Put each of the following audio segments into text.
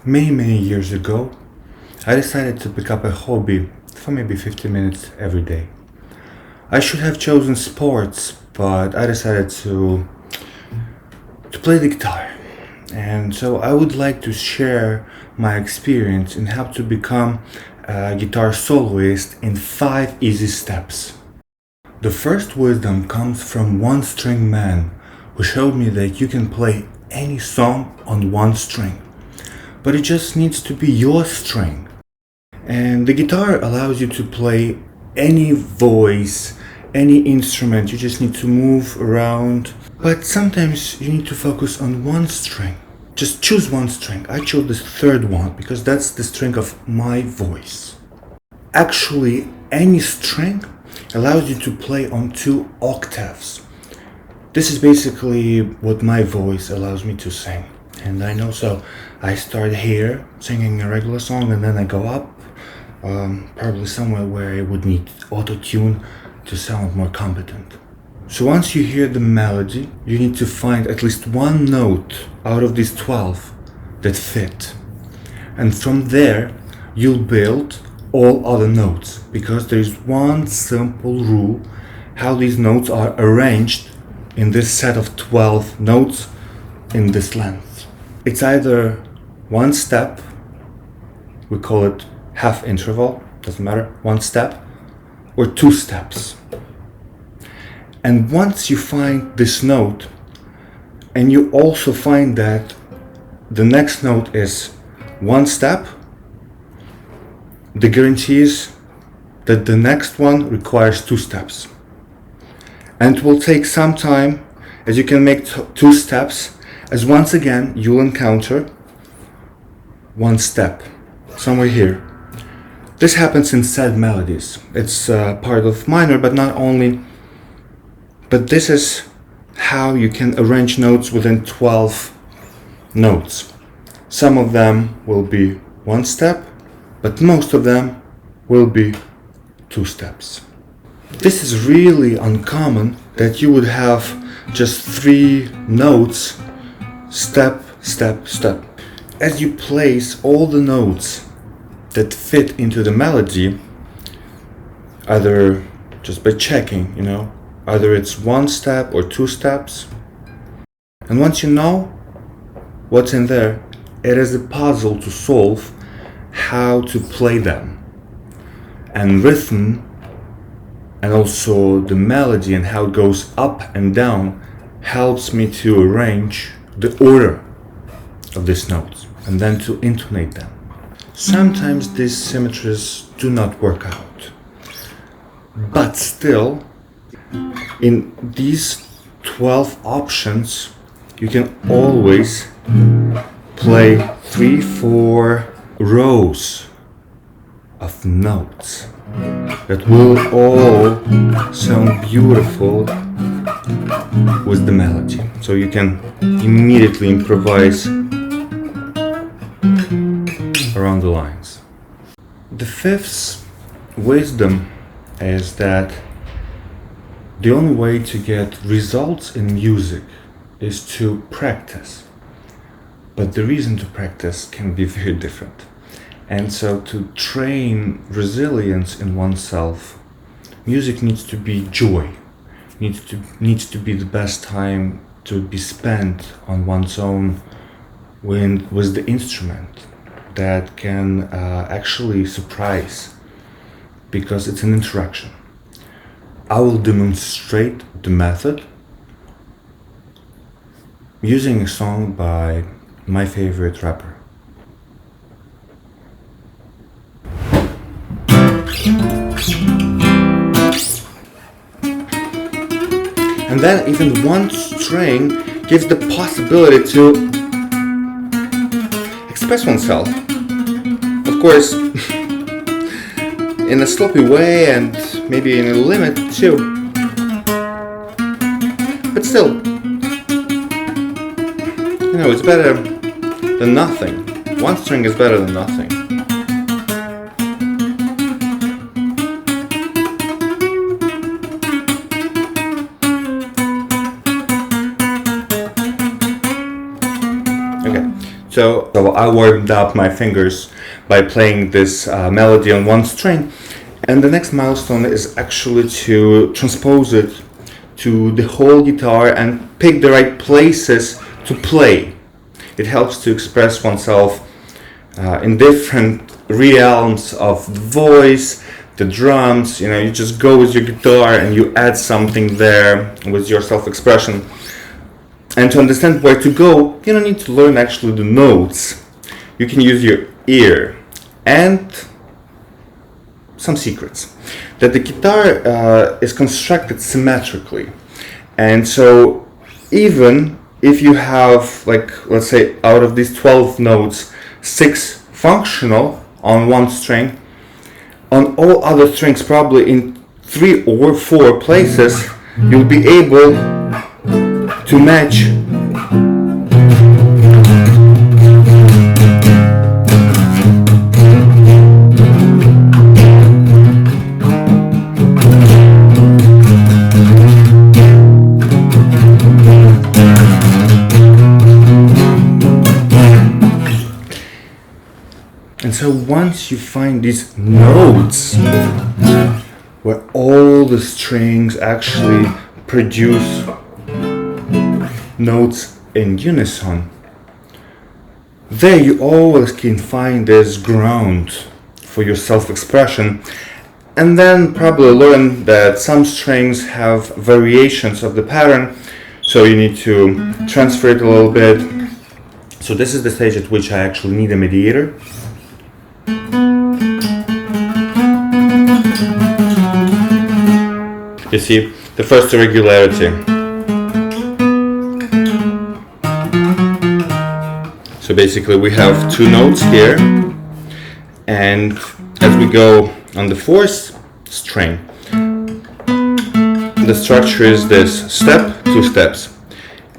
Many years ago, I decided to pick up a hobby for maybe 50 minutes every day. I should have chosen sports, but I decided to play the guitar. And so I would like to share my experience in how to become a guitar soloist in 5 easy steps. The first wisdom comes from one string man who showed me that you can play any song on one string, but it just needs to be your string. And the guitar allows you to play any voice, any instrument. You just need to move around. But sometimes you need to focus on one string. Just choose one string. I chose the third one because that's the string of my voice. Actually, any string allows you to play on 2 octaves. This is basically what my voice allows me to sing. And I know, so I start here singing a regular song and then I go up, probably somewhere where I would need auto-tune to sound more competent. So once you hear the melody, you need to find at least one note out of these 12 that fit. And from there, you'll build all other notes, because there is one simple rule how these notes are arranged in this set of 12 notes in this length. It's either one step, we call it half interval, doesn't matter, one step, or 2 steps. And once you find this note, and you also find that the next note is one step, the guarantee is that the next one requires 2 steps. And it will take some time as you can make 2 steps, as once again you'll encounter one step somewhere here. This happens in sad melodies. It's part of minor, but not only. But this is how you can arrange notes within 12 notes. Some of them will be one step, but most of them will be 2 steps. This is really uncommon that you would have just 3 notes, step, step, step. As you place all the notes that fit into the melody, either just by checking, either it's one step or 2 steps. And once you know what's in there, it is a puzzle to solve how to play them. And rhythm, and also the melody and how it goes up and down, helps me to arrange the order of these notes and then to intonate them. Sometimes these symmetries do not work out, but still, in these 12 options, you can always play 3-4 rows of notes that will all sound beautiful with the melody. So you can immediately improvise around the lines. The 5th wisdom is that the only way to get results in music is to practice. But the reason to practice can be very different. And so to train resilience in oneself, music needs to be joy, needs to be the best time to be spent on one's own with the instrument that can actually surprise, because it's an interaction. I will demonstrate the method using a song by my favorite rapper. And then even one string gives the possibility to express oneself. Of course, in a sloppy way and maybe in a limit too. But still, it's better than nothing. One string is better than nothing. So I warmed up my fingers by playing this melody on one string, and the next milestone is actually to transpose it to the whole guitar and pick the right places to play. It helps to express oneself in different realms of the voice, the drums. You just go with your guitar and you add something there with your self-expression. And to understand where to go, you don't need to learn actually the notes. You can use your ear. And some secrets. That the guitar is constructed symmetrically. And so even if you have, let's say, out of these 12 notes, 6 functional on one string, on all other strings, probably in 3 or 4 places, you'll be able to match And so once you find these notes where all the strings actually produce notes in unison, there you always can find this ground for your self-expression, and then probably learn that some strings have variations of the pattern, so you need to transfer it a little bit. So this is the stage at which I actually need a mediator. You see, the first irregularity. So basically we have 2 notes here, and as we go on the 4th string, the structure is this: step, 2 steps.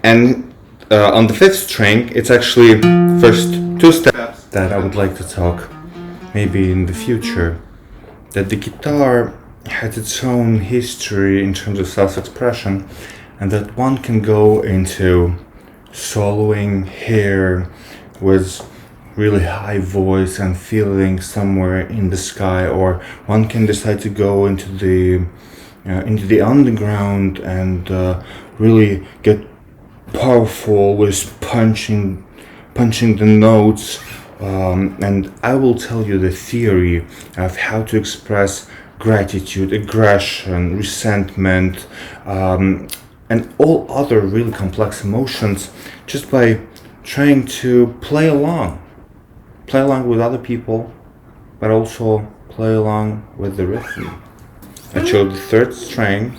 And on the 5th string, it's actually first 2 steps that I would like to talk maybe in the future. That the guitar has its own history in terms of self-expression, and that one can go into soloing here with really high voice and feeling somewhere in the sky, or one can decide to go into the underground and really get powerful with punching the notes. And I will tell you the theory of how to express gratitude, aggression, resentment, and all other really complex emotions just by trying to play along with other people, but also play along with the rhythm. I chose the 3rd string.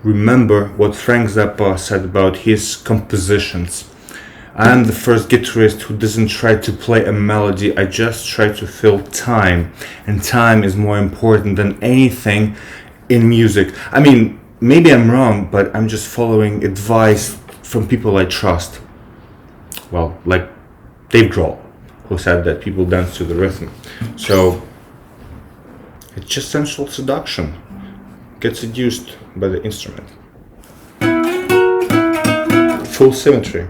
Remember what Frank Zappa said about his compositions. I am the first guitarist who doesn't try to play a melody, I just try to fill time. And time is more important than anything in music. I mean, maybe I'm wrong, but I'm just following advice from people I trust. Well, like Dave Grohl, who said that people dance to the rhythm. So, it's just sensual seduction. Get seduced by the instrument. Full symmetry.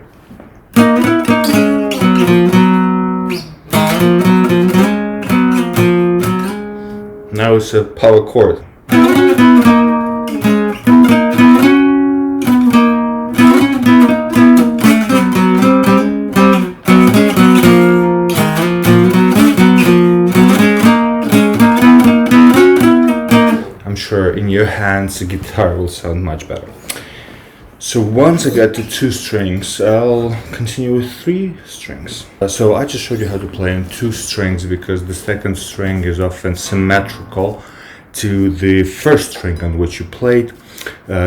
Now it's a power chord. I'm sure in your hands the guitar will sound much better. So once I get to 2 strings, I'll continue with 3 strings. So I just showed you how to play on 2 strings because the 2nd string is often symmetrical to the 1st string on which you played.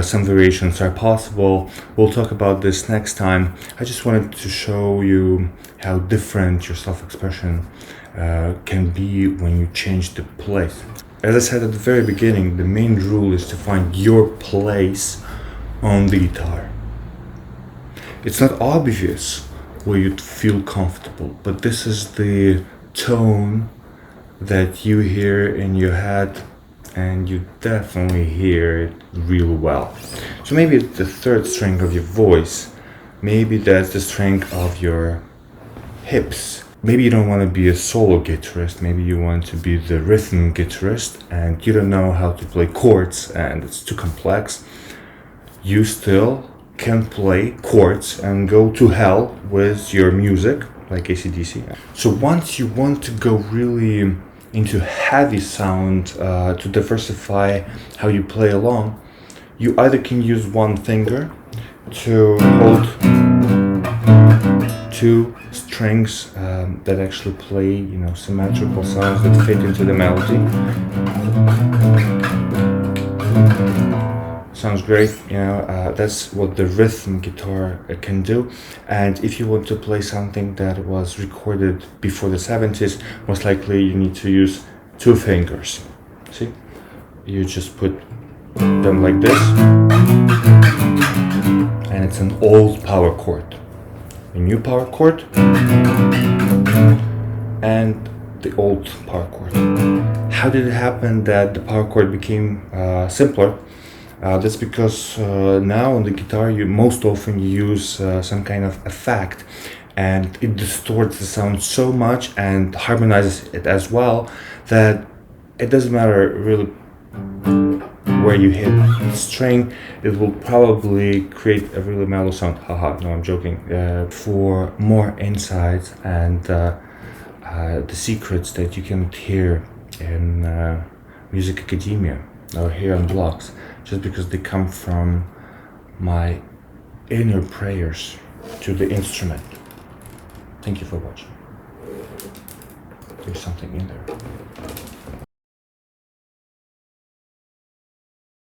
Some variations are possible. We'll talk about this next time. I just wanted to show you how different your self-expression can be when you change the place. As I said at the very beginning, the main rule is to find your place on the guitar. It's not obvious where you'd feel comfortable, but this is the tone that you hear in your head, and you definitely hear it real well. So maybe it's the 3rd string of your voice, maybe that's the string of your hips. Maybe you don't want to be a solo guitarist, maybe you want to be the rhythm guitarist and you don't know how to play chords and it's too complex. You still can play chords and go to hell with your music, like AC/DC. So once you want to go really into heavy sound to diversify how you play along, you either can use one finger to hold two strings that actually play, symmetrical sounds that fit into the melody. Sounds great, that's what the rhythm guitar can do. And if you want to play something that was recorded before the 70s, most likely you need to use two fingers. See? You just put them like this, and it's an old power chord. A new power chord and the old power chord. How did it happen that the power chord became simpler? That's because now on the guitar you most often use some kind of effect, and it distorts the sound so much and harmonizes it as well that it doesn't matter really where you hit the string, it will probably create a really mellow sound. Haha, no, I'm joking. For more insights and the secrets that you can hear in music academia or here on blogs, just because they come from my inner prayers to the instrument. Thank you for watching. There's something in there.